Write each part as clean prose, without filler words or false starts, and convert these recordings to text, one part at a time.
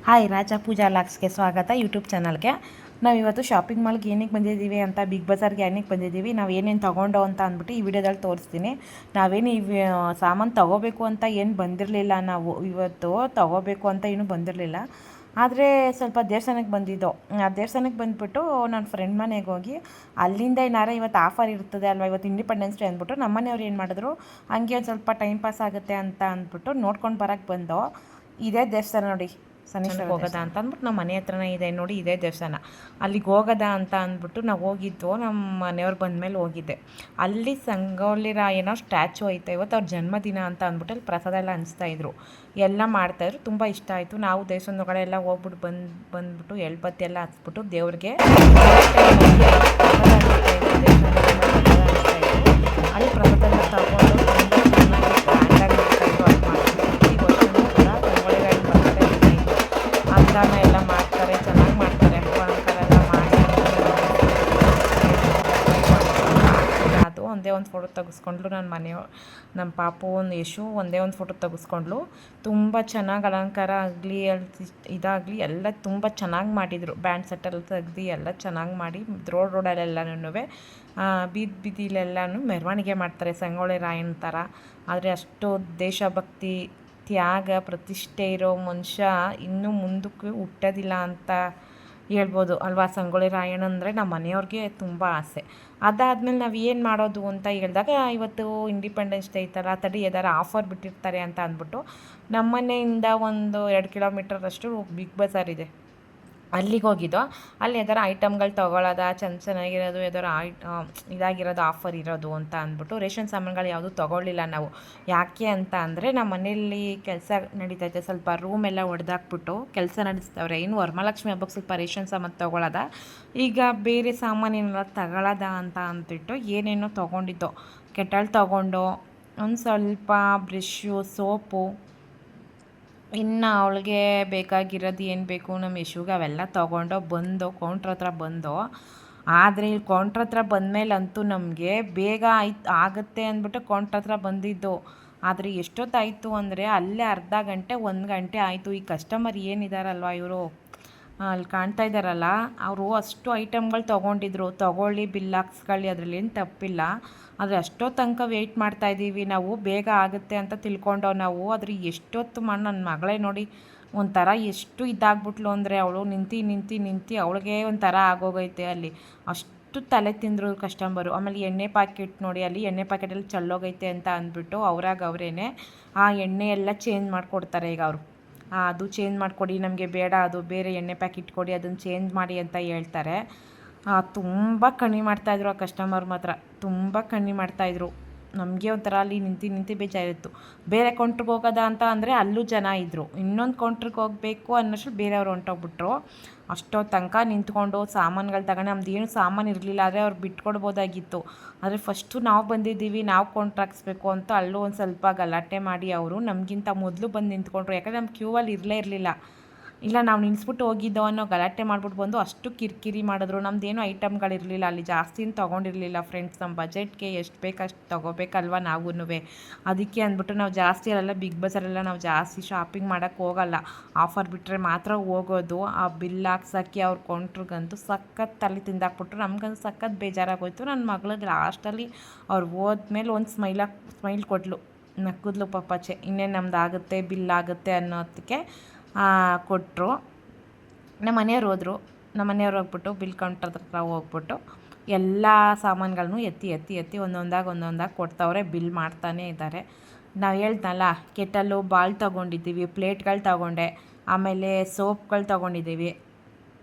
Hi ರಾಜ ಪೂಜಾ ಲಾಕ್ಸ್ಗೆ ಸ್ವಾಗತ YouTube ಚಾನಲ್ಗೆ. ನಾವಿವತ್ತು ಶಾಪಿಂಗ್ ಮಾಲ್ಗೆ ಏನಕ್ಕೆ ಬಂದಿದ್ದೀವಿ ಅಂತ, ಬಿಗ್ ಬಜಾರ್ಗೆ ಏನಕ್ಕೆ ಬಂದಿದ್ದೀವಿ, ನಾವು ಏನೇನು ತೊಗೊಂಡೋ ಅಂತ ಅಂದ್ಬಿಟ್ಟು ಈ ವಿಡಿಯೋದಲ್ಲಿ ತೋರಿಸ್ತೀನಿ. ನಾವೇನು ಸಾಮಾನು ತೊಗೋಬೇಕು ಅಂತ ಏನು ಬಂದಿರಲಿಲ್ಲ, ನಾವು ಇವತ್ತು ತೊಗೋಬೇಕು ಅಂತ ಏನೂ ಬಂದಿರಲಿಲ್ಲ. ಆದರೆ ಸ್ವಲ್ಪ ದೇವಸ್ಥಾನಕ್ಕೆ ಬಂದಿದ್ದೋ. ಆ ದೇವಸ್ಥಾನಕ್ಕೆ ಬಂದುಬಿಟ್ಟು ನನ್ನ ಫ್ರೆಂಡ್ ಮನೆಗೆ ಹೋಗಿ ಅಲ್ಲಿಂದ ಏನಾರ ಇವತ್ತು ಆಫರ್ ಇರ್ತದೆ ಅಲ್ವಾ, ಇವತ್ತು ಇಂಡಿಪೆಂಡೆನ್ಸ್ ಡೇ ಅಂದ್ಬಿಟ್ಟು ನಮ್ಮ ಮನೆಯವ್ರು ಏನು ಮಾಡಿದ್ರು, ಹಂಗೆ ಒಂದು ಸ್ವಲ್ಪ ಟೈಮ್ ಪಾಸ್ ಆಗುತ್ತೆ ಅಂತ ಅಂದ್ಬಿಟ್ಟು ನೋಡ್ಕೊಂಡು ಬರೋಕ್ಕೆ ಬಂದೋ. ಇದೇ ದೇವಸ್ಥಾನ ನೋಡಿ, ಶನೀಶ್ವರಕ್ಕೆ ಹೋಗೋದ ಅಂತ ಅಂದ್ಬಿಟ್ಟು ನಮ್ಮ ಮನೆ ಹತ್ರನೇ ಇದೆ ನೋಡಿ, ಇದೇ ದೇವಸ್ಥಾನ. ಅಲ್ಲಿಗೆ ಹೋಗೋದ ಅಂತ ಅಂದ್ಬಿಟ್ಟು ನಾವು ಹೋಗಿದ್ದು, ನಮ್ಮ ಮನೆಯವ್ರು ಬಂದಮೇಲೆ ಹೋಗಿದ್ದೆ. ಅಲ್ಲಿ ಸಂಗೊಳ್ಳಿ ರಾಯನ ಸ್ಟ್ಯಾಚು ಐತೆ, ಇವತ್ತು ಅವ್ರ ಜನ್ಮದಿನ ಅಂತ ಅಂದ್ಬಿಟ್ಟು ಅಲ್ಲಿ ಪ್ರಸಾದ ಎಲ್ಲ ಹಂಚ್ತಾಯಿದ್ರು, ಎಲ್ಲ ಮಾಡ್ತಾಯಿದ್ರು. ತುಂಬ ಇಷ್ಟ ಆಯಿತು. ನಾವು ದೇವಸ್ಥಾನದ ಕಡೆ ಎಲ್ಲ ಹೋಗ್ಬಿಟ್ಟು ಬಂದ್ಬಿಟ್ಟು ಎಳ್ಬತ್ತಿ ಎಲ್ಲ ಹಚ್ಬಿಟ್ಟು ದೇವ್ರಿಗೆ ಅಲ್ಲಿ ಪ್ರಸಾದ ಎಲ್ಲ ತಗೊಂಡು ಅನ್ನದಾನ ಎಲ್ಲ ಮಾಡ್ತಾರೆ, ಚೆನ್ನಾಗಿ ಮಾಡ್ತಾರೆ. ಅಲಂಕಾರ ಎಲ್ಲ ಮಾಡಿ ಅದು ಒಂದೇ ಒಂದು ಫೋಟೋ ತೆಗೆಸ್ಕೊಂಡ್ಲು ನನ್ನ ಮನೆಯವ್ರು. ನಮ್ಮ ಪಾಪು ಒಂದು ಯಶು ಒಂದೇ ಒಂದು ಫೋಟೋ ತೆಗೆಸ್ಕೊಂಡ್ಲು. ತುಂಬ ಚೆನ್ನಾಗಿ ಅಲಂಕಾರ ಆಗಲಿ ಇದಾಗಲಿ ಎಲ್ಲ ತುಂಬ ಚೆನ್ನಾಗಿ ಮಾಡಿದರು. ಬ್ಯಾಂಡ್ ಸೆಟ್ಟೆಲ್ಲ ತೆಗ್ದು ಎಲ್ಲ ಚೆನ್ನಾಗಿ ಮಾಡಿ ರೋಡಲ್ಲೆಲ್ಲನೂ ಬೀದಿಲೆಲ್ಲನೂ ಮೆರವಣಿಗೆ ಮಾಡ್ತಾರೆ, ಸಂಗೊಳ್ಳಿ ರಾಯನ ಥರ. ಆದರೆ ಅಷ್ಟು ದೇಶಭಕ್ತಿ, ತ್ಯಾಗ, ಪ್ರತಿಷ್ಠೆ ಇರೋ ಮನುಷ್ಯ ಇನ್ನೂ ಮುಂದಕ್ಕೆ ಹುಟ್ಟೋದಿಲ್ಲ ಅಂತ ಹೇಳ್ಬೋದು ಅಲ್ವಾ. ಸಂಗೊಳ್ಳಿ ರಾಯಣ್ಣ ಅಂದರೆ ನಮ್ಮ ಮನೆಯವ್ರಿಗೆ ತುಂಬ ಆಸೆ. ಅದಾದಮೇಲೆ ನಾವು ಏನು ಮಾಡೋದು ಅಂತ ಹೇಳಿದಾಗ, ಇವತ್ತು ಇಂಡಿಪೆಂಡೆನ್ಸ್ ಡೇ ಐತಲ್ಲ, ತಡಿ ಯಾವ್ದಾರು ಆಫರ್ ಬಿಟ್ಟಿರ್ತಾರೆ ಅಂತ ಅಂದ್ಬಿಟ್ಟು ನಮ್ಮ ಮನೆಯಿಂದ ಒಂದು 2 ಕಿಲೋಮೀಟರಷ್ಟು ಬಿಗ್ ಬಜಾರ್ ಇದೆ, ಅಲ್ಲಿಗೆ ಹೋಗಿದ್ದೋ. ಅಲ್ಲಿ ಯಾವ್ದಾರು ಐಟಮ್ಗಳು ತೊಗೊಳ್ಳೋದ, ಚೆನ್ನಾಗಿರೋದು ಯಾವ್ದಾರು ಇದಾಗಿರೋದು, ಆಫರ್ ಇರೋದು ಅಂತ ಅಂದ್ಬಿಟ್ಟು ರೇಷನ್ ಸಾಮಾನುಗಳು ಯಾವುದೂ ತೊಗೊಳ್ಳಿಲ್ಲ ನಾವು. ಯಾಕೆ ಅಂತ ಅಂದರೆ ನಮ್ಮ ಮನೆಯಲ್ಲಿ ಕೆಲಸ ನಡೀತೈತೆ, ಸ್ವಲ್ಪ ರೂಮ್ ಎಲ್ಲ ಹೊಡೆದಾಕ್ಬಿಟ್ಟು ಕೆಲಸ ನಡೆಸ್ತವ್ರೆ. ಇನ್ನು ವರಮಹಾಲಕ್ಷ್ಮಿ ಹಬ್ಬಕ್ಕೆ ಸ್ವಲ್ಪ ರೇಷನ್ ಸಾಮಾನು ತೊಗೊಳ್ಳೋದ, ಈಗ ಬೇರೆ ಸಾಮಾನೇನೆಲ್ಲ ತಗೊಳ್ಳೋದ ಅಂತ ಅಂದ್ಬಿಟ್ಟು ಏನೇನೋ ತೊಗೊಂಡಿದ್ದೋ. ಕೆಟಲ್ ತೊಗೊಂಡು, ಒಂದು ಸ್ವಲ್ಪ ಬ್ರಷ್ಷು, ಸೋಪು, ಇನ್ನು ಅವಳಿಗೆ ಬೇಕಾಗಿರೋದು ಏನು ಬೇಕು ನಮ್ಮ ಯಶುಗೆ ಅವೆಲ್ಲ ತೊಗೊಂಡು ಬಂದು ಕೌಂಟ್ರ್ ಹತ್ರ ಬಂದು. ಆದರೆ ಇಲ್ಲಿ ಕೌಂಟ್ರ್ ಹತ್ರ ಬಂದಮೇಲಂತೂ ನಮಗೆ ಬೇಗ ಆಗುತ್ತೆ ಅಂದ್ಬಿಟ್ಟು ಕೌಂಟ್ರ್ ಹತ್ರ ಬಂದಿದ್ದು. ಆದರೆ ಎಷ್ಟೊತ್ತಾಯಿತು ಅಂದರೆ ಅಲ್ಲೇ ಅರ್ಧ ಗಂಟೆ 1 ಗಂಟೆ ಆಯಿತು. ಈ ಕಸ್ಟಮರ್ ಏನಿದಾರಲ್ವ ಇವರು, ಅಲ್ಲಿ ಕಾಣ್ತಾ ಇದ್ದಾರಲ್ಲ, ಅವರು ಅಷ್ಟು ಐಟಮ್ಗಳು ತೊಗೊಂಡಿದ್ರು. ತೊಗೊಳ್ಳಿ, ಬಿಲ್ ಹಾಕ್ಸ್ಕೊಳ್ಳಿ, ಅದರಲ್ಲಿ ಏನು ತಪ್ಪಿಲ್ಲ. ಆದರೆ ಅಷ್ಟೊತ್ತು ತನಕ ವೆಯ್ಟ್ ಮಾಡ್ತಾಯಿದ್ದೀವಿ ನಾವು, ಬೇಗ ಆಗುತ್ತೆ ಅಂತ ತಿಳ್ಕೊಂಡವು ನಾವು. ಆದರೆ ಎಷ್ಟೊತ್ತು ಮಾಡಿ ನನ್ನ ಮಗಳೇ ನೋಡಿ ಒಂಥರ ಎಷ್ಟು ಇದಾಗ್ಬಿಟ್ಲು ಅಂದರೆ, ಅವಳು ನಿಂತು ಅವಳಿಗೆ ಒಂಥರ ಆಗೋಗೈತೆ ಅಲ್ಲಿ. ಅಷ್ಟು ತಲೆ ತಿಂದರು ಕಸ್ಟಮರು. ಆಮೇಲೆ ಎಣ್ಣೆ ಪ್ಯಾಕೆಟ್ ನೋಡಿ, ಅಲ್ಲಿ ಎಣ್ಣೆ ಪ್ಯಾಕೆಟಲ್ಲಿ ಚೆಲ್ಲೋಗೈತೆ ಅಂತ ಅಂದ್ಬಿಟ್ಟು ಅವರೇ ಆ ಎಣ್ಣೆ ಎಲ್ಲ ಚೇಂಜ್ ಮಾಡಿಕೊಡ್ತಾರೆ ಈಗ ಅವರು. ಅದು ಚೇಂಜ್ ಮಾಡಿಕೊಡಿ, ನಮಗೆ ಬೇಡ, ಅದು ಬೇರೆ ಎಣ್ಣೆ ಪ್ಯಾಕೆಟ್ ಕೊಡಿ, ಅದನ್ನು ಚೇಂಜ್ ಮಾಡಿ ಅಂತ ಹೇಳ್ತಾರೆ. ತುಂಬ ಕಮ್ಮಿ ಮಾಡ್ತಾಯಿದ್ರು ಆ ಕಸ್ಟಮರ್ ಮಾತ್ರ, ತುಂಬ ಕಮ್ಮಿ ಮಾಡ್ತಾಯಿದ್ರು. ನಮಗೆ ಒಂಥರ ಅಲ್ಲಿ ನಿಂತು ಬೇಜಾರಿತ್ತು. ಬೇರೆ ಕೌಂಟ್ರಿಗೆ ಹೋಗೋದ ಅಂತ ಅಂದರೆ ಅಲ್ಲೂ ಜನ ಇದ್ದರು. ಇನ್ನೊಂದು ಕೌಂಟ್ರಿಗೆ ಹೋಗಬೇಕು ಅನ್ನೋಷ್ಟು ಬೇರೆಯವ್ರು ಹೊಂಟೋಗ್ಬಿಟ್ರು. ಅಷ್ಟೊತ್ತು ತನಕ ನಿಂತ್ಕೊಂಡು ಸಾಮಾನುಗಳು ತಗೊಂಡು, ನಮ್ದು ಏನು ಸಾಮಾನು ಇರಲಿಲ್ಲ, ಆದರೆ ಅವ್ರು ಬಿಟ್ಕೊಡ್ಬೋದಾಗಿತ್ತು. ಆದರೆ ಫಸ್ಟು ನಾವು ಬಂದಿದ್ದೀವಿ, ನಾವು ಕೌಂಟ್ರ್ ಹಾಕ್ಸ್ಬೇಕು ಅಂತ ಅಲ್ಲೂ ಒಂದು ಸ್ವಲ್ಪ ಗಲಾಟೆ ಮಾಡಿ ಅವರು ನಮಗಿಂತ ಮೊದಲು ಬಂದು ನಿಂತ್ಕೊಂಡ್ರು. ಯಾಕಂದರೆ ನಮ್ಮ ಕ್ಯೂವಲ್ಲಿ ಇರಲಿಲ್ಲ. ಇಲ್ಲ, ನಾವು ನಿಲ್ಲಿಸ್ಬಿಟ್ಟು ಹೋಗಿದ್ದೋ ಅನ್ನೋ ಗಲಾಟೆ ಮಾಡ್ಬಿಟ್ಟು ಬಂದು ಅಷ್ಟು ಕಿರಿಕಿರಿ ಮಾಡಿದ್ರು. ನಮ್ಮದೇನು ಐಟಮ್ಗಳಿರಲಿಲ್ಲ ಅಲ್ಲಿ, ಜಾಸ್ತಿನೂ ತೊಗೊಂಡಿರಲಿಲ್ಲ ಫ್ರೆಂಡ್ಸ್. ನಮ್ಮ ಬಜೆಟ್ಗೆ ಎಷ್ಟು ಬೇಕು ಅಷ್ಟು ತೊಗೋಬೇಕಲ್ವ ನಾವೂ. ಅದಕ್ಕೆ ಅಂದ್ಬಿಟ್ಟು ನಾವು ಜಾಸ್ತಿ ಅಲ್ಲೆಲ್ಲ ಬಿಗ್ ಬಜಾರೆಲ್ಲ ನಾವು ಜಾಸ್ತಿ ಶಾಪಿಂಗ್ ಮಾಡೋಕ್ಕೆ ಹೋಗಲ್ಲ. ಆಫರ್ ಬಿಟ್ಟರೆ ಮಾತ್ರ ಹೋಗೋದು. ಆ ಬಿಲ್ ಹಾಕ್ಸೋಕ್ಕೆ ಅವ್ರ ಕೌಂಟ್ರಿಗಂತೂ ಸಖತ್ ತಲೆ ತಿಂದಾಕ್ಬಿಟ್ರು. ನಮ್ಗಂತೂ ಸಖತ್ ಬೇಜಾರಾಗೋಯ್ತು. ನನ್ನ ಮಗಳಿಗೆ ಲಾಸ್ಟಲ್ಲಿ ಅವ್ರು ಹೋದ್ಮೇಲೆ ಒಂದು ಸ್ಮೈಲ್ ಕೊಟ್ಲು, ನಕ್ಕಿದ್ಲು ಪಾಪಚ್ಚೆ. ಇನ್ನೇನು ನಮ್ದು ಆಗುತ್ತೆ, ಬಿಲ್ ಆಗುತ್ತೆ ಅನ್ನೋದಕ್ಕೆ ಕೊಟ್ಟರು. ನಮ್ಮ ಮನೆಯವ್ರು ಹೋದರು. ನಮ್ಮ ಮನೆಯವ್ರು ಹೋಗ್ಬಿಟ್ಟು ಬಿಲ್ ಕೌಂಟರ್ ಹತ್ರ ಹೋಗ್ಬಿಟ್ಟು ಎಲ್ಲ ಸಾಮಾನುಗಳನ್ನೂ ಎತ್ತಿ ಒಂದೊಂದಾಗಿ ಕೊಡ್ತಾವ್ರೆ, ಬಿಲ್ ಮಾಡ್ತಾನೇ ಇದ್ದಾರೆ. ನಾವು ಹೇಳ್ದಲ್ಲ, ಕೆಟಲ್ಲು, ಬಾಲ್ ತೊಗೊಂಡಿದ್ದೀವಿ, ಪ್ಲೇಟ್ಗಳು ತೊಗೊಂಡೆ, ಆಮೇಲೆ ಸೋಪ್ಗಳು ತೊಗೊಂಡಿದ್ದೀವಿ.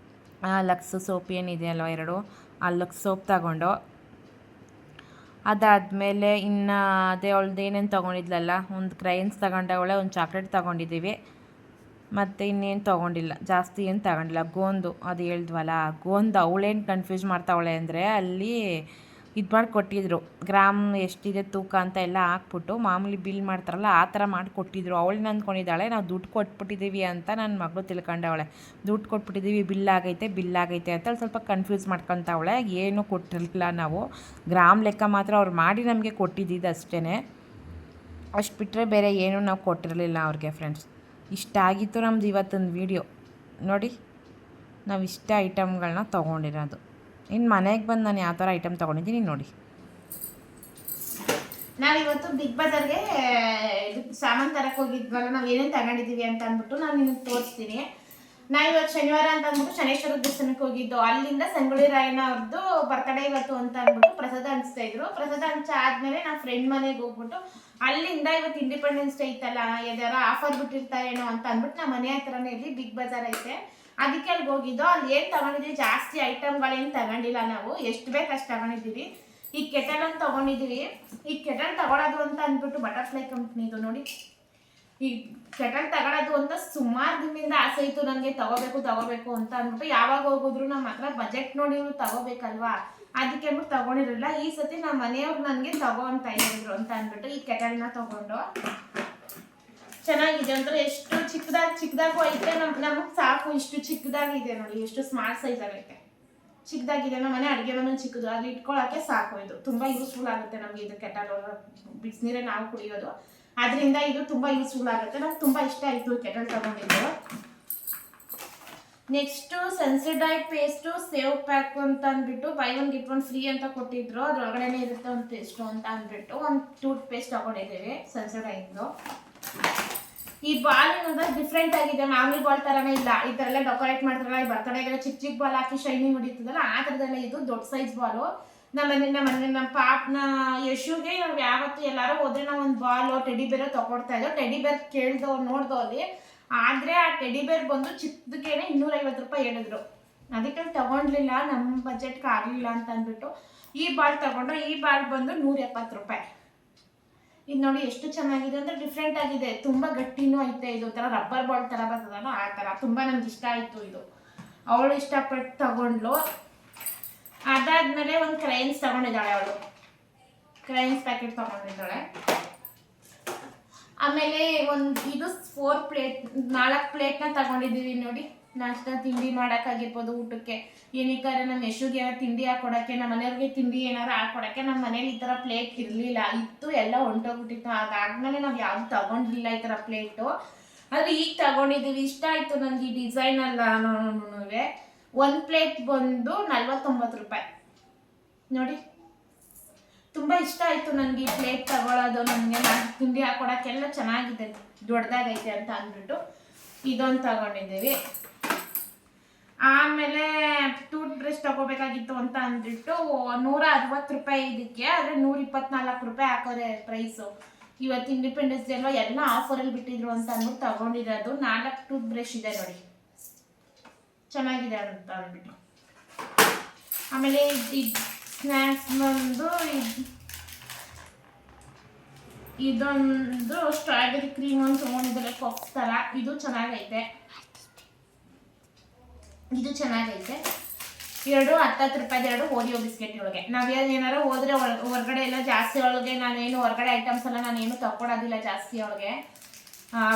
ಲಕ್ಸ್ ಸೋಪ್ ಏನಿದೆ ಅಲ್ವ 2, ಆ ಲಕ್ಸ್ ಸೋಪ್ ತಗೊಂಡು, ಅದಾದಮೇಲೆ ಇನ್ನು ಅದೇ ಅವಳ್ದು ಏನೇನು ತೊಗೊಂಡಿದ್ಲಲ್ಲ, ಒಂದು ಕ್ರೈನ್ಸ್ ತಗೊಂಡವಳೆ, ಒಂದು ಚಾಕ್ಲೇಟ್ ತೊಗೊಂಡಿದ್ದೀವಿ. ಮತ್ತು ಇನ್ನೇನು ತೊಗೊಂಡಿಲ್ಲ, ಜಾಸ್ತಿ ಏನು ತಗೊಂಡಿಲ್ಲ. ಗೋಂದು ಅದು ಹೇಳಿದ್ವಲ್ಲ, ಗೋಂದು ಅವಳೇನು ಕನ್ಫ್ಯೂಸ್ ಮಾಡ್ತಾವಳೆ ಅಂದರೆ, ಅಲ್ಲಿ ಇದು ಮಾಡಿ ಕೊಟ್ಟಿದ್ರು, ಗ್ರಾಮ್ ಎಷ್ಟಿದೆ ತೂಕ ಅಂತ ಎಲ್ಲ ಹಾಕ್ಬಿಟ್ಟು ಮಾಮೂಲಿ ಬಿಲ್ ಮಾಡ್ತಾರಲ್ಲ ಆ ಥರ ಮಾಡಿ ಕೊಟ್ಟಿದ್ರು. ಅವಳನ್ನ ಅಂದ್ಕೊಂಡಿದ್ದಾಳೆ ನಾವು ದುಡ್ಡು ಕೊಟ್ಬಿಟ್ಟಿದ್ದೀವಿ ಅಂತ. ನನ್ನ ಮಗಳು ತಿಳ್ಕೊಂಡವಳೆ ದುಡ್ಡು ಕೊಟ್ಬಿಟ್ಟಿದ್ದೀವಿ, ಬಿಲ್ ಆಗೈತೆ ಅಂತ ಸ್ವಲ್ಪ ಕನ್ಫ್ಯೂಸ್ ಮಾಡ್ಕೊತಾವಳೆ. ಏನೂ ಕೊಟ್ಟಿರಲಿಲ್ಲ ನಾವು, ಗ್ರಾಮ್ ಲೆಕ್ಕ ಮಾತ್ರ ಅವ್ರು ಮಾಡಿ ನಮಗೆ ಕೊಟ್ಟಿದ್ದು ಅಷ್ಟೇ. ಅಷ್ಟು ಬಿಟ್ಟರೆ ಬೇರೆ ಏನೂ ನಾವು ಕೊಟ್ಟಿರಲಿಲ್ಲ ಅವ್ರಿಗೆ ಫ್ರೆಂಡ್ಸ್. ಇಷ್ಟ ಆಗಿತ್ತು ನಮ್ದು ಇವತ್ತೊಂದು ವೀಡಿಯೋ. ನೋಡಿ ನಾವು ಇಷ್ಟ ಐಟಮ್ಗಳನ್ನ ತೊಗೊಂಡಿರೋದು. ಇನ್ನು ಮನೆಗೆ ಬಂದು ನಾನು ಯಾವ ಥರ ಐಟಮ್ ತೊಗೊಂಡಿದ್ದೀನಿ ನೋಡಿ. ನಾವಿವತ್ತು ಬಿಗ್ ಬಜಾರ್ಗೆ ಸಾಮಾನು ತರಕ್ಕೆ ಹೋಗಿದ್ವಲ್ಲ, ನಾವು ಏನೇನು ತಗೊಂಡಿದ್ದೀವಿ ಅಂತ ಅಂದ್ಬಿಟ್ಟು ನಾನು ನಿಮಗೆ ತೋರಿಸ್ತೀನಿ. ನಾವಿವತ್ತು ಶನಿವಾರ ಅಂತ ಅಂದ್ಬಿಟ್ಟು ಶನೇಶ್ವರ ದೇವಸ್ಥಾನಕ್ಕೆ ಹೋಗಿದ್ದು. ಅಲ್ಲಿಂದ ಸಂಗೊಳ್ಳಿ ರಾಯಣ್ಣ ಅವ್ರದ್ದು ಬರ್ತಡೇ ಇವತ್ತು ಅಂತ ಅಂದ್ಬಿಟ್ಟು ಪ್ರಸಾದ ಹಂಚ್ತಾ ಇದ್ರು. ಪ್ರಸಾದ ಹಂಚ ಆದ್ಮೇಲೆ ನಾವು ಫ್ರೆಂಡ್ ಮನೆಗೆ ಹೋಗ್ಬಿಟ್ಟು ಅಲ್ಲಿಂದ ಇವತ್ತು ಇಂಡಿಪೆಂಡೆನ್ಸ್ ಡೇ ಐತಲ್ಲ, ಯಾವ್ದಾರ ಆಫರ್ ಬಿಟ್ಟಿರ್ತಾರೇನೋ ಅಂತ ಅಂದ್ಬಿಟ್ಟು ನಮ್ಮ ಮನೆ ಹತ್ರನೇ ಇಲ್ಲಿ ಬಿಗ್ ಬಜಾರ್ ಐತೆ, ಅದಕ್ಕೆ ಅಲ್ಲಿಗೆ ಹೋಗಿದ್ದು. ಅಲ್ಲಿ ಏನು ತಗೊಂಡಿದ್ದೀವಿ, ಜಾಸ್ತಿ ಐಟಮ್ಗಳೇನು ತಗೊಂಡಿಲ್ಲ, ನಾವು ಎಷ್ಟು ಬೇಕು ಅಷ್ಟು ತಗೊಂಡಿದ್ದೀವಿ. ಈ ಕೆಟಲ್ ಅಂತ ತಗೊಂಡಿದ್ದೀವಿ. ಈ ಕೆಟಲ್ ತಗೊಳ್ಳೋದು ಅಂತ ಅಂದ್ಬಿಟ್ಟು ಬಟರ್ಫ್ಲೈ ಕಂಪ್ನಿದು ನೋಡಿ. ಈ ಕೆಟಲ್ ತಗೊಳ್ಳೋದು ಅಂತ ಸುಮಾರು ದಿನದಿಂದ ಆಸೆ ಇತ್ತು ನನಗೆ, ತಗೋಬೇಕು ಅಂತ ಅಂದ್ಬಿಟ್ಟು. ಯಾವಾಗ ಹೋಗಿದ್ರು ನಮ್ಮ ಹತ್ರ ಬಜೆಟ್ ನೋಡಿ ತಗೋಬೇಕಲ್ವಾ, ಅದಕ್ಕೆ ಅಂದ್ಬಿಟ್ಟು ತಗೊಂಡಿರಲಿಲ್ಲ. ಈ ಸತಿ ನಮ್ಮ ಮನೆಯವ್ರು ನನಗೆ ತಗೋ ಅಂತ ಹೇಳಿದ್ರು ಅಂತ ಅಂದ್ಬಿಟ್ಟು ಈ ಕೆಟಲ್ನ ತಗೊಂಡು. ಚೆನ್ನಾಗಿದೆ, ಒಂಥರ ಎಷ್ಟು ಚಿಕ್ಕದಾಗೂ ಐತೆ. ನಮಗೆ ಸಾಕು, ಇಷ್ಟು ಚಿಕ್ಕದಾಗಿದೆ ನೋಡಿ, ಎಷ್ಟು ಸ್ಮಾರ್ಟ್ ಸೈಜ್ ಆಗೈತೆ, ಚಿಕ್ಕದಾಗಿದೆ. ನಮ್ಮ ಮನೆ ಅಡುಗೆ ಮನೆ ಚಿಕ್ಕದು, ಅಲ್ಲಿ ಇಟ್ಕೊಳ್ಳೋಕ್ಕೆ ಸಾಕು. ಇದು ತುಂಬ ಯೂಸ್ಫುಲ್ ಆಗುತ್ತೆ ನಮಗೆ. ಇದು ಕೆಟಲ್ ಬಿಸಿನೀರೇ ನಾವು ಕುಡಿಯೋದು, ಅದರಿಂದ ಇದು ತುಂಬ ಯೂಸ್ಫುಲ್ ಆಗುತ್ತೆ. ನಂಗೆ ತುಂಬ ಇಷ್ಟ ಆಯಿತು ಕೆಟಲ್ ತಗೊಂಡಿದ್ದು. ನೆಕ್ಸ್ಟು ಸೆನ್ಸಿಡೈಡ್ ಪೇಸ್ಟು ಸೇವ್ ಪ್ಯಾಕ್ ಅಂತ ಅಂದ್ಬಿಟ್ಟು by one get one free ಅಂತ ಕೊಟ್ಟಿದ್ರು. ಅದ್ರೊಳಗಡೆನೇ ಇರುತ್ತೆ ಒಂದು ಪೇಸ್ಟು ಅಂತ ಅಂದ್ಬಿಟ್ಟು ಒಂದು ಟೂತ್ ಪೇಸ್ಟ್ ತಗೊಂಡಿದ್ದೀವಿ ಸೆನ್ಸಿಡೈಡ್ದು. ಈ ಬಾಲ್ ಏನಂದ್ರೆ ಡಿಫ್ರೆಂಟ್ ಆಗಿದೆ, ಮಾಮೂಲಿ ಬಾಲ್ ಥರನೇ ಇಲ್ಲ. ಈ ಥರ ಎಲ್ಲ ಡೆಕೋರೇಟ್ ಮಾಡ್ತಾರಲ್ಲ, ಈ ಬರ್ತಡೆಗೆಲ್ಲ ಚಿಕ್ಕ ಬಾಲ್ ಹಾಕಿ ಶೈನಿಂಗ್ ಹೊಡಿತದಲ್ಲ, ಆ ಥರದೆಲ್ಲ ಇದು ದೊಡ್ಡ ಸೈಜ್ ಬಾಲು. ನಮ್ಮ ಪಾಪನ ಯಶುಗೆ ನಾವು ಯಾವತ್ತು ಎಲ್ಲಾರು ಹೋದ್ರೆ ನಾವು ಒಂದು ಬಾಲು ಟೆಡಿ ಬೇರ್ ತಗೊಡ್ತಾ ಇದ್ದೋ. ಟೆಡಿ ಬೇರ್ ಕೇಳ್ದೋ ನೋಡ್ದೋ ಅಲ್ಲಿ, ಆದರೆ ಆ ಟೆಡಿ ಬೇರ್ ಬಂದು ಚಿಕ್ಕದಕ್ಕೇನೆ 250 ರೂಪಾಯಿ ಹೇಳಿದ್ರು. ಅದಕ್ಕೆ ತಗೊಂಡ್ಲಿಲ್ಲ, ನಮ್ಮ ಬಜೆಟ್ಗೆ ಆಗಲಿಲ್ಲ ಅಂತ ಅಂದ್ಬಿಟ್ಟು ಈ ಬಾಲ್ ತಗೊಂಡ್ರೆ. ಈ ಬಾಲ್ ಬಂದು 170 ರೂಪಾಯಿ. ಇದು ನೋಡಿ ಎಷ್ಟು ಚೆನ್ನಾಗಿದೆ ಅಂದರೆ ಡಿಫ್ರೆಂಟ್ ಆಗಿದೆ, ತುಂಬ ಗಟ್ಟಿನೂ ಐತೆ. ಇದು ಥರ ರಬ್ಬರ್ ಬಾಲ್ ಥರ ಬರ್ತದಲ್ಲ, ಆ ಥರ ತುಂಬ ನಮ್ಗೆ ಇಷ್ಟ ಆಯಿತು ಇದು. ಅವಳು ಇಷ್ಟಪಟ್ಟು ತಗೊಂಡ್ಲು. ಅದಾದಮೇಲೆ ಒಂದು ಕ್ರೈನ್ಸ್ ತಗೊಂಡಿದ್ದಾಳೆ ಅವಳು, ಕ್ರೈನ್ಸ್ ಪ್ಯಾಕೆಟ್ ತಗೊಂಡಿದ್ದಾಳೆ. ಆಮೇಲೆ ಇದು 4 ಪ್ಲೇಟ್ನ ತಗೊಂಡಿದ್ದೀವಿ ನೋಡಿ. ನಾಷ್ಟ ತಿಂಡಿ ಮಾಡೋಕ್ಕಾಗಿರ್ಬೋದು, ಊಟಕ್ಕೆ ಏನಕ್ಕಾದ್ರೆ ನಮ್ಮ ಯಶುಗೆ ತಿಂಡಿ ಹಾಕೊಡೋಕ್ಕೆ, ನಮ್ಮ ಮನೆಯವ್ರಿಗೆ ತಿಂಡಿ ಏನಾರು ಹಾಕೊಡೋಕ್ಕೆ. ನಮ್ಮ ಮನೇಲಿ ಈ ಥರ ಪ್ಲೇಟ್ ಇರಲಿಲ್ಲ, ಇತ್ತು, ಎಲ್ಲ ಹೊಂಟೋಗ್ಬಿಟ್ಟಿತ್ತು. ಅದಾದ್ಮೇಲೆ ನಾವು ಯಾವುದು ತಗೊಂಡಿರಲಿಲ್ಲ ಈ ಥರ ಪ್ಲೇಟು. ಆದರೆ ಈಗ ತಗೊಂಡಿದ್ದೀವಿ. ಇಷ್ಟ ಆಯಿತು ನನಗೆ ಈ ಡಿಸೈನ್ ಎಲ್ಲ. ಒಂದು ಪ್ಲೇಟ್ ಬಂದು 49 ರೂಪಾಯಿ ನೋಡಿ. ತುಂಬ ಇಷ್ಟ ಆಯಿತು ನನಗೆ ಈ ಪ್ಲೇಟ್ ತಗೊಳ್ಳೋದು. ನನಗೆ ತಿಂಡಿ ಹಾಕೊಡೋಕ್ಕೆಲ್ಲ ಚೆನ್ನಾಗಿದೆ, ದೊಡ್ಡದಾಗೈತೆ ಅಂತ ಅಂದ್ಬಿಟ್ಟು ಇದೊಂದು ತಗೊಂಡಿದ್ದೀವಿ. ಆಮೇಲೆ ಟೂತ್ ಬ್ರಷ್ ತಗೋಬೇಕಾಗಿತ್ತು ಅಂತ ಅಂದ್ಬಿಟ್ಟು 160 ರೂಪಾಯಿ ಇದಕ್ಕೆ, ಆದರೆ 124 ರೂಪಾಯಿ ಹಾಕೋರೆ ಪ್ರೈಸು. ಇವತ್ತು ಇಂಡಿಪೆಂಡೆನ್ಸ್ ಡೇ ಅಲ್ವಾ, ಎಲ್ಲ ಆಫರಲ್ಲಿ ಬಿಟ್ಟಿದ್ರು ಅಂತ ಅಂದ್ಬಿಟ್ಟು ತಗೊಂಡಿರೋದು. 4 ಟೂತ್ ಬ್ರಷ್ ಇದೆ ನೋಡಿ, ಚೆನ್ನಾಗಿದೆ ಅಂತ ಅಂದ್ಬಿಟ್ಟು. ಆಮೇಲೆ ಈ ಸ್ನ್ಯಾಕ್ಸ್ ಬಂದು ಇದೊಂದು ಸ್ಟ್ರಾಬೆರಿ ಕ್ರೀಮ್ ಒಂದು ತೊಗೊಂಡಿದ್ದಾರೆ, ಪಫ್ ಥರ. ಇದು ಚೆನ್ನಾಗೈತೆ, ಇದು ಚೆನ್ನಾಗೈತೆ. 2 10 ರೂಪಾಯಿದು 2 ಓರಿಯೋ ಬಿಸ್ಕೆಟ್ ಒಳಗೆ. ನಾವು ಏನಾರು ಹೋದ್ರೆ ಹೊರಗಡೆ ಎಲ್ಲ ಜಾಸ್ತಿ ಒಳಗೆ ನಾನೇನು ಹೊರಗಡೆ ಐಟಮ್ಸ್ ಎಲ್ಲ ನಾನೇನು ತಗೊಳೋದಿಲ್ಲ ಜಾಸ್ತಿ ಒಳಗೆ.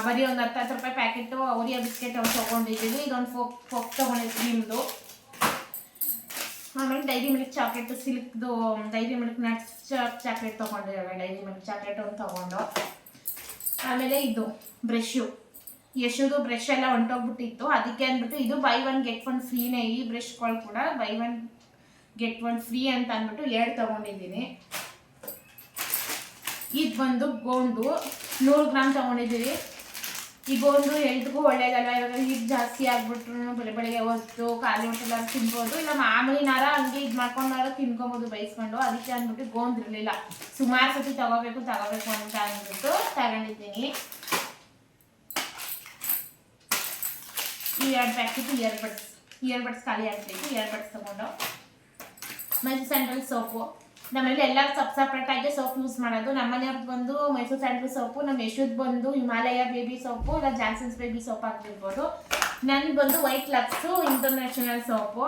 ಬರೀ ಒಂದು 10 ರೂಪಾಯಿ ಪ್ಯಾಕೆಟು ಓರಿಯೋ ಬಿಸ್ಕೆಟ್ ಅವ್ರು ತೊಗೊಂಡಿದ್ದೀವಿ. ಇದೊಂದು ಫೋಕ್ ತೊಗೊಂಡಿದ್ವಿ ನಿಮ್ಮದು. ಆಮೇಲೆ ಡೈರಿ ಮಿಲ್ಕ್ ಚಾಕ್ಲೇಟು, ಸಿಲ್ಕ್ದು ಡೈರಿ ಮಿಲ್ಕ್ ನಟ್ಸ್ ಚಾಕ್ಲೇಟ್ ತೊಗೊಂಡಿದ್ದಾವೆ. ಡೈರಿ ಮಿಲ್ಕ್ ಚಾಕ್ಲೇಟ್ ಒಂದು ತೊಗೊಂಡು. ಆಮೇಲೆ ಇದು ಬ್ರಷು, ಯಶುದು ಬ್ರಷ್ ಎಲ್ಲ ಹೊಂಟೋಗ್ಬಿಟ್ಟಿತ್ತು, ಅದಕ್ಕೆ ಅಂದ್ಬಿಟ್ಟು ಇದು ಬೈ ಒನ್ ಗೆಟ್ ಒನ್ ಫ್ರೀನೇ. ಈ ಬ್ರಷ್ಗಳು ಕೂಡ by one get one free ಅಂತ ಅಂದ್ಬಿಟ್ಟು 2 ತೊಗೊಂಡಿದ್ದೀನಿ. ಇದು ಬಂದು ಗೋಂದು 100 ಗ್ರಾಮ್ ತೊಗೊಂಡಿದ್ದೀವಿ. ಈ ಗೋಂದು ಹೆಲ್ತ್ಗೂ ಒಳ್ಳೇದಲ್ವ. ಇವಾಗ ಹೀಟ್ ಜಾಸ್ತಿ ಆಗ್ಬಿಟ್ರು ಬೆಳಗ್ಗೆ ಹೊತ್ತು ಖಾಲಿ ಹೊಟ್ಟೆಲ್ಲ ತಿನ್ಬೋದು, ಇಲ್ಲ ಮಾಮೂಲಿನಾರ ಹಂಗೆ ಇದು ಮಾಡ್ಕೊಂಡಾರ ತಿನ್ಕೊಬೋದು ಬೈಸ್ಕೊಂಡು. ಅದಕ್ಕೆ ಅಂದ್ಬಿಟ್ಟು ಗೋಂದಿರಲಿಲ್ಲ, ಸುಮಾರು ಸತಿ ತಗೋಬೇಕು ಅಂತ ಅಂದ್ಬಿಟ್ಟು ತಗೊಂಡಿದ್ದೀನಿ. ಈ 2 ಪ್ಯಾಕೆಟ್ ಇಯರ್ಬಡ್ಸ್ ಖಾಲಿ ಆಗ್ತೈತಿ. ಇಯರ್ಬಡ್ಸ್ ತೊಗೊಂಡು ಮೈಸೂರು ಸ್ಯಾಂಡಲ್ ಸೋಪು. ನಮ್ಮಲ್ಲಿ ಎಲ್ಲ ಸಪ್ರೇಟಾಗಿ ಸೋಪ್ ಯೂಸ್ ಮಾಡೋದು. ನಮ್ಮ ಮನೆಯವ್ರದ್ದು ಬಂದು ಮೈಸೂರು ಸ್ಯಾಂಡಲ್ ಸೋಪು, ನಮ್ಮ ಯಶುದ್ ಬಂದು ಹಿಮಾಲಯ ಬೇಬಿ ಸೋಪು, ಇಲ್ಲ ಜಾನ್ಸನ್ಸ್ ಬೇಬಿ ಸೋಪ್ ಆಗಿರ್ಬೋದು. ನನಗೆ ಬಂದು ವೈಟ್ ಲಕ್ಸು ಇಂಟರ್ನ್ಯಾಷನಲ್ ಸೋಪು.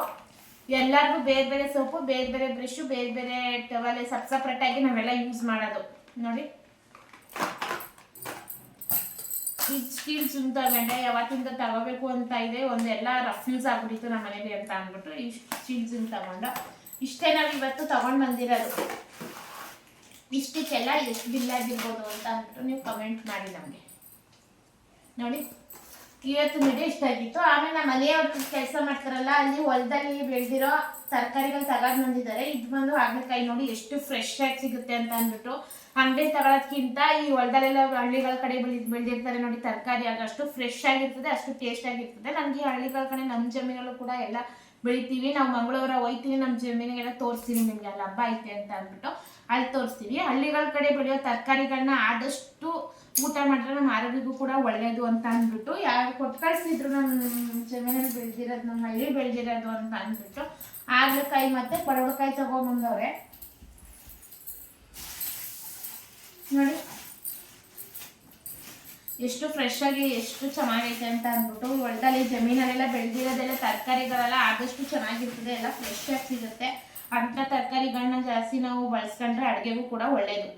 ಎಲ್ಲರಿಗೂ ಬೇರೆ ಬೇರೆ ಸೋಪು, ಬೇರೆ ಬೇರೆ ಬ್ರಷು, ಬೇರೆ ಬೇರೆ ಟವಲ್ ಸಪ್ರೇಟಾಗಿ ನಾವೆಲ್ಲ ಯೂಸ್ ಮಾಡೋದು ನೋಡಿ. ಈ ಸ್ಟೀಲ್ ಸಿಮ್ ತಗೊಂಡೆ, ಯಾವತ್ತಿಂದ ತಗೋಬೇಕು ಅಂತ ಇದೆ. ಒಂದೆಲ್ಲ ರಫ್ಯೂಸ್ ಆಗ್ಬಿಟ್ಟಿತ್ತು ನಮ್ಮ ಮನೇಲಿ ಅಂತ ಅಂದ್ಬಿಟ್ಟು ಈ ಸ್ಟೀಲ್ ಸಿಮ್ ತಗೊಂಡು. ಇಷ್ಟೇ ನಾವು ಇವತ್ತು ತಗೊಂಡು ಬಂದಿರೋದು. ಇಷ್ಟಕ್ಕೆಲ್ಲ ಎಷ್ಟು ಬಿಲ್ ಆಗಿರ್ಬೋದು ಅಂತ ಅಂದ್ಬಿಟ್ಟು ನೀವು ಕಮೆಂಟ್ ಮಾಡಿ ನಮಗೆ ನೋಡಿ. ಇವತ್ತು ವಿಡಿಯೋ ಇಷ್ಟ ಆಗಿತ್ತು. ಆಮೇಲೆ ನಮ್ಮ ಮನೆಯವ್ರು ಕೆಲಸ ಮಾಡ್ತಾರಲ್ಲ, ಅಲ್ಲಿ ಹೊಲದಲ್ಲಿ ಬೆಳೆದಿರೋ ತರಕಾರಿಗಳು ತಗೊಂಡು ಬಂದಿದ್ದಾರೆ. ಇದು ಬಂದು ಹಾಗಲಕಾಯಿ ನೋಡಿ ಎಷ್ಟು ಫ್ರೆಶ್ ಆಗಿ ಸಿಗುತ್ತೆ ಅಂತ ಅಂದ್ಬಿಟ್ಟು. ಅಂಗಡಿ ತಗೊಳ್ಳೋದಕ್ಕಿಂತ ಈ ಹೊಲದಲ್ಲೆಲ್ಲ ಹಳ್ಳಿಗಳ ಕಡೆ ಬೆಳೆದಿರ್ತಾರೆ ನೋಡಿ ತರಕಾರಿ, ಅದಷ್ಟು ಫ್ರೆಶ್ ಆಗಿರ್ತದೆ, ಅಷ್ಟು ಟೇಸ್ಟ್ ಆಗಿರ್ತದೆ. ನನಗೆ ಈ ಹಳ್ಳಿಗಳ ಕಡೆ ನಮ್ಮ ಜಮೀನಲ್ಲೂ ಕೂಡ ಎಲ್ಲ ಬೆಳಿತೀವಿ. ನಾವು ಮಂಗಳವಾರ ಹೋಯ್ತೀವಿ, ನಮ್ಮ ಜಮೀನಿಗೆಲ್ಲ ತೋರಿಸ್ತೀವಿ, ನಿಮಗೆ ಅಲ್ಲಿ ಹಬ್ಬ ಐತೆ ಅಂತ ಅಂದ್ಬಿಟ್ಟು ಅಲ್ಲಿ ತೋರಿಸ್ತೀವಿ. ಹಳ್ಳಿಗಳ ಕಡೆ ಬೆಳೆಯೋ ತರಕಾರಿಗಳನ್ನ ಆದಷ್ಟು ಊಟ ಮಾಡಿದ್ರೆ ನಮ್ಮ ಆರೋಗ್ಯಕ್ಕೂ ಕೂಡ ಒಳ್ಳೆಯದು ಅಂತ ಅಂದ್ಬಿಟ್ಟು ಯಾರು ಕೊಟ್ಟು ಕಳಿಸಿದ್ರು ನಮ್ಮ ಜಮೀನಲ್ಲಿ ಬೆಳೆದಿರೋದು, ನಮ್ಮ ಹಳ್ಳಿ ಬೆಳೆದಿರೋದು ಅಂತ ಅಂದ್ಬಿಟ್ಟು ಹಾಗಲಕಾಯಿ ಮತ್ತು ಪಡವಲಕಾಯಿ ತಗೊಂಡ್ಬಂದವ್ರೆ ನೋಡಿ ಎಷ್ಟು ಫ್ರೆಶ್ ಆಗಿ ಎಷ್ಟು ಚೆನ್ನಾಗೈತೆ ಅಂತ ಅಂದ್ಬಿಟ್ಟು. ಹೊಲದಲ್ಲಿ ಜಮೀನಲ್ಲೆಲ್ಲ ಬೆಳೆದಿರೋದೆಲ್ಲ ತರಕಾರಿಗಳೆಲ್ಲ ಆದಷ್ಟು ಚೆನ್ನಾಗಿರ್ತದೆ, ಎಲ್ಲ ಫ್ರೆಶ್ ಆಗಿ ಸಿಗುತ್ತೆ. ಅಂಥ ತರಕಾರಿಗಳನ್ನ ಜಾಸ್ತಿ ನಾವು ಬಳಸ್ಕೊಂಡ್ರೆ ಅಡುಗೆಗೂ ಕೂಡ ಒಳ್ಳೆಯದು.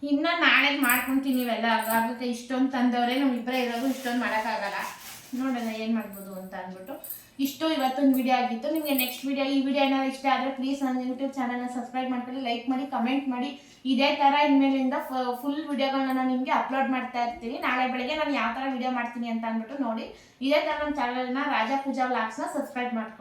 ಇನ್ನು ನಾಳೆ ಮಾಡ್ಕೊತೀನಿ ಇವೆಲ್ಲ. ಆಗುತ್ತೆ ಇಷ್ಟೊಂದು ತಂದವ್ರೆ, ನಾವು ಇಬ್ಬರೇ ಇರೋದು, ಇಷ್ಟೊಂದು ಮಾಡೋಕ್ಕಾಗಲ್ಲ, ನೋಡೋಣ ಏನು ಮಾಡ್ಬೋದು ಅಂತ ಅಂದ್ಬಿಟ್ಟು. ಇಷ್ಟು ಇವತ್ತೊಂದು ವಿಡಿಯೋ ಆಗಿತ್ತು. ನಿಮಗೆ ನೆಕ್ಸ್ಟ್ ವಿಡಿಯೋ, ಈ ವಿಡಿಯೋ ಏನಾದ್ರು ಇಷ್ಟ ಆದರೆ ಪ್ಲೀಸ್ ನನ್ನ ಯೂಟ್ಯೂಬ್ ಚಾನಲ್ನ ಸಬ್ಸ್ಕ್ರೈಬ್ ಮಾಡ್ಕೊಳ್ಳಿ, ಲೈಕ್ ಮಾಡಿ, ಕಮೆಂಟ್ ಮಾಡಿ. ಇದೇ ಥರ ಇನ್ಮೇಲಿಂದ ಫುಲ್ ವಿಡಿಯೋಗಳನ್ನ ನಾನು ನಿಮಗೆ ಅಪ್ಲೋಡ್ ಮಾಡ್ತಾ ಇರ್ತೀನಿ. ನಾಳೆ ಬೆಳಗ್ಗೆ ನಾನು ಯಾವ ಥರ ವಿಡಿಯೋ ಮಾಡ್ತೀನಿ ಅಂತ ಅಂದ್ಬಿಟ್ಟು ನೋಡಿ. ಇದೇ ಥರ ನಮ್ಮ ಚಾನಲ್ನ ರಾಜಾ ಪೂಜಾ ವ್ಲಾಗ್ಸ್ನ ಸಬ್ಸ್ಕ್ರೈಬ್ ಮಾಡ್ಕೊಳ್ಳಿ.